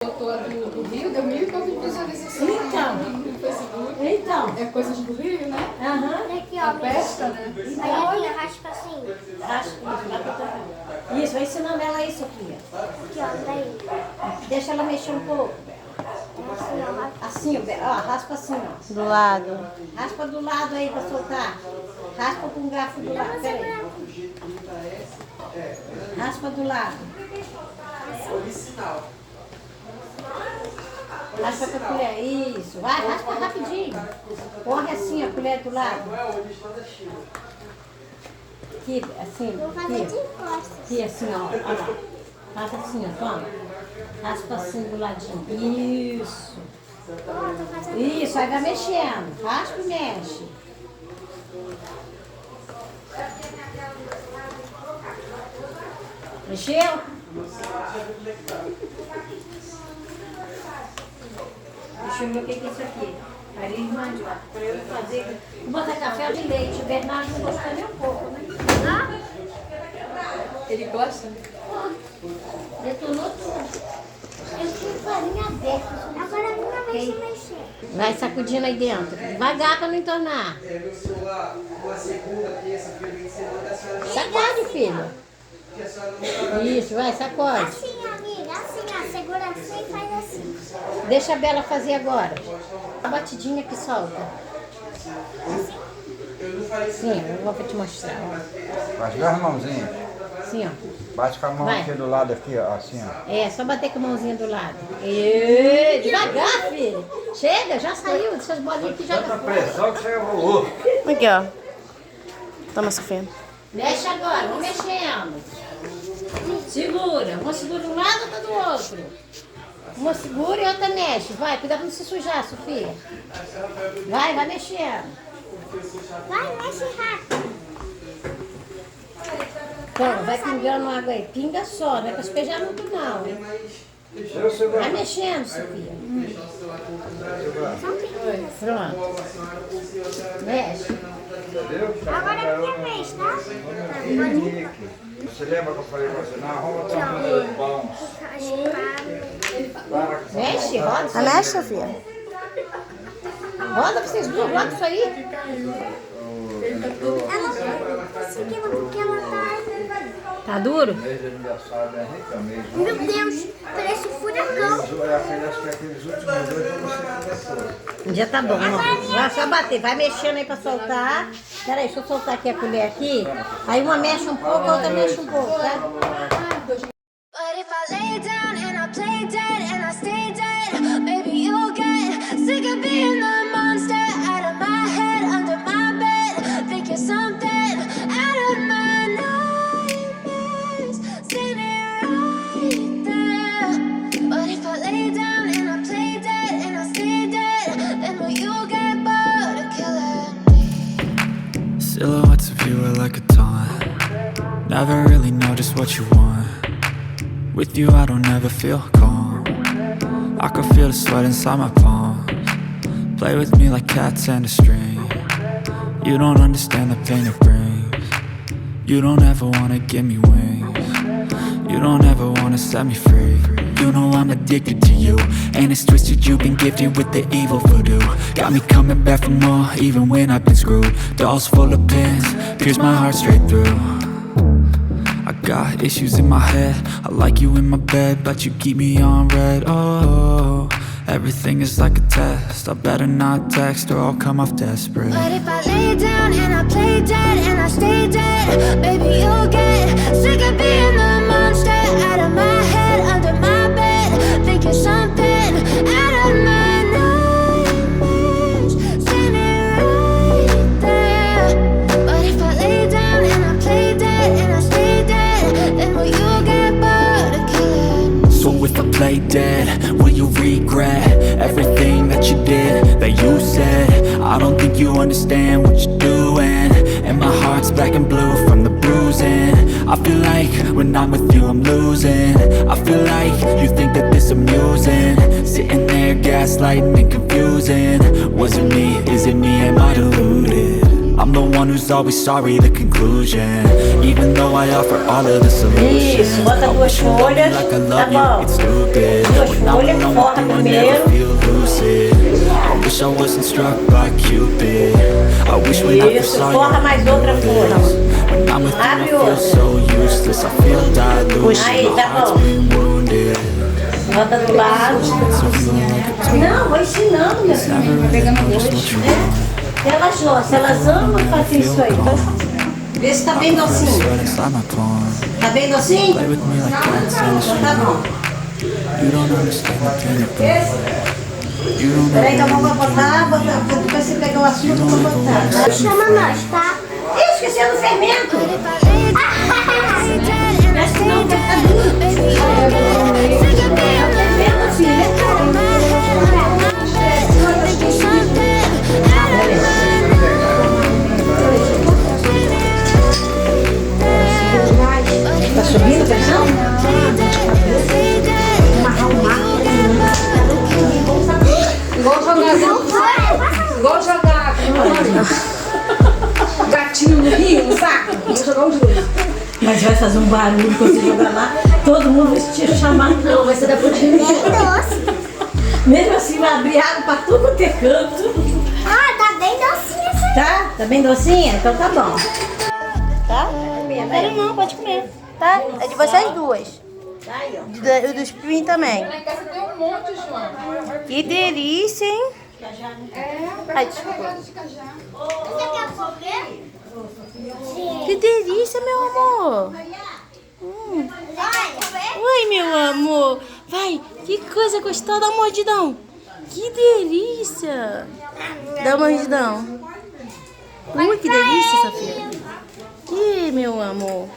Botou a do Rio, deu 1.000 e pouco visualizações. No Facebook. Então. É coisas do Rio, né? Aham. Aqui, ó. A pesca, né? Aí, olha, raspa assim. Isso, vai ensinando ela isso aqui, ó. Aqui, ó, daí. Deixa ela mexer um pouco. Assim, ó. Assim, ó, raspa assim, ó. Do lado. Raspa do lado aí pra soltar. Raspa com o garfo do lado, peraí. Raspa do lado. Raspa com a colher, isso. Vai, raspa rapidinho. Corre assim, a colher do lado. Aqui, assim, Vou fazer de aqui. costas. Aqui, assim, ó. Olha lá. Faz assim, ó, toma. Raspa assim do ladinho. Isso. Isso, aí vai mexendo. Raspa e mexe. Mexeu? Deixa eu ver o que é isso aqui. Aí ele manda para eu fazer. Vou botar café de leite. O Bernardo não gostou nem um pouco, né? Ele gosta? Detonou tudo. Eu tinha farinha aberta. Agora a minha vai se mexer. Vai sacudindo aí dentro. Devagar para não entornar. Meu celular, uma segunda, terça-feira de semana, a senhora Sacode, filho. que a senhora não Isso, vai, sacode. Assim, amiga, assim, ó. Segura assim e faz assim. Deixa a Bela fazer agora. A batidinha que solta. Sim, eu vou te mostrar. Ó. Faz duas mãozinhas. Assim, ó. Bate com a mão Vai. aqui do lado, aqui, ó. Assim, ó. É, só bater com a mãozinha do lado. E devagar, filho. Chega, já saiu. Deixa as bolinhas aqui, joga fora. pressão que você voou. Aqui, ó. Toma, Sofia. Mexe agora, vamos mexendo. Segura. Uma segura de um lado, outra do outro. Uma segura e outra mexe. Vai, cuidado pra não se sujar, Sofia. Vai mexendo. Vai, mexe rápido. Toma, vai pingando água aí. Pinga só, não é pra espejar muito não. Hein? Vai mexendo, Sofia. São pequenas. Pronto. Mexe. Agora é a minha vez, tá? Você lembra que eu falei pra você? Não, arruma tua mão dos bons. Mexe, roda isso Ah, aí. mexe, Sofia. Roda pra vocês duas, roda isso aí. Ela não tá conseguindo porque ela tá... Tá duro? Mês de aniversário, né? Rica mesmo. Meu Deus, parece um furacão. Acho que aqueles últimos dois eu não sei o que Já tá bom, ó. Vai só bater, vai mexendo aí pra soltar. Peraí, deixa eu soltar aqui a colher aqui. Aí uma mexe um pouco, a outra mexe um pouco, tá? But if I lay down and I play dead and I stay dead, maybe you'll get sick of being the monster out of my head, under my bed. Think you're something out of my nightmares, standing right there. But if I lay down and I play dead and I stay dead, then will you get bored of killing me? Silhouettes of you are like a taunt. Never really know just what you want. With you I don't ever feel calm. I can feel the sweat inside my palms. Play with me like cats and a string. You don't understand the pain it brings. You don't ever wanna give me wings. You don't ever wanna set me free. You know I'm addicted to you, and it's twisted, you've been gifted with the evil voodoo. Got me coming back for more, even when I've been screwed. Dolls full of pins, pierce my heart straight through. I got issues in my head, I like you in my bed, but you keep me on red. Oh, everything is like a test, I better not text or I'll come off desperate. But if I lay down and I play dead and I stay dead, maybe you'll get sick of being the monster out of my head, under my bed. Think you're something out of my nightmares, standing right there. But if I lay down and I play dead and I stay dead, then will you get bored of killing me? So if I play dead, will you regret everything that you did, that you said? I don't think you understand what you're doing, and my heart's black and blue from the bruising. I feel like when I'm with you I'm losing. I feel like you think that this amusing, sitting there gaslighting and confusing. Was it me? Is it me? Am I deluded? I'm the one who's always sorry, the conclusion. Even though I offer all of the solutions. Isso, bota I duas wish you loved me folhas, like I tá love you, bom. it's stupid. Duas When I'm folhas, alone corta with you, I primeiro. never feel lucid. I wish I wasn't struck by Cupid. I wish we never Isso, saw forra mais outra folha. When I'm with you, I Abre feel outra. so useless. I feel diluted. Aí, My tá heart's bom. been wounded. Bota do lado. Não, vou ensinando, minha filha. Pegando dois. Elas gostam, se elas amam fazer isso aí. Então, vê se tá bem docinho. Sweat inside my palm. Tá bem docinho? Play with me like cats in the Então tá street. bom. You don't understand the pain it brings. You don't Peraí que eu know vou botar, depois você pega o assunto e vou botar. Tá? Chama nós, tá? Ih, esqueci do fermento. Mas não, vai ficar duro. Fermento, filha. Tá subindo a pressão? Igual jogar gatinho no rio, saca? Vou jogar os dois. Mas vai fazer um barulho quando você jogar lá, todo mundo vai te chamar. Não, vai ser da putinha. Mesmo assim, vai abrir água pra tudo quanto é canto. Ah, tá bem docinha essa. Tá? Tá bem docinha? Então tá bom. Tá? Não quero não, pode comer. Tá? É de vocês duas. Tá aí, ó. E dos primos também. Lá em casa tem um monte, João. Que delícia, hein? Ai, desculpa. Carregado de cajá. Você quer comer? Que delícia, meu amor. Vai comer? Oi, meu amor. Vai, que coisa gostosa. Dá uma mordidão. Que delícia. Dá uma mordidão. Ui, que delícia, Safia. Que, meu amor.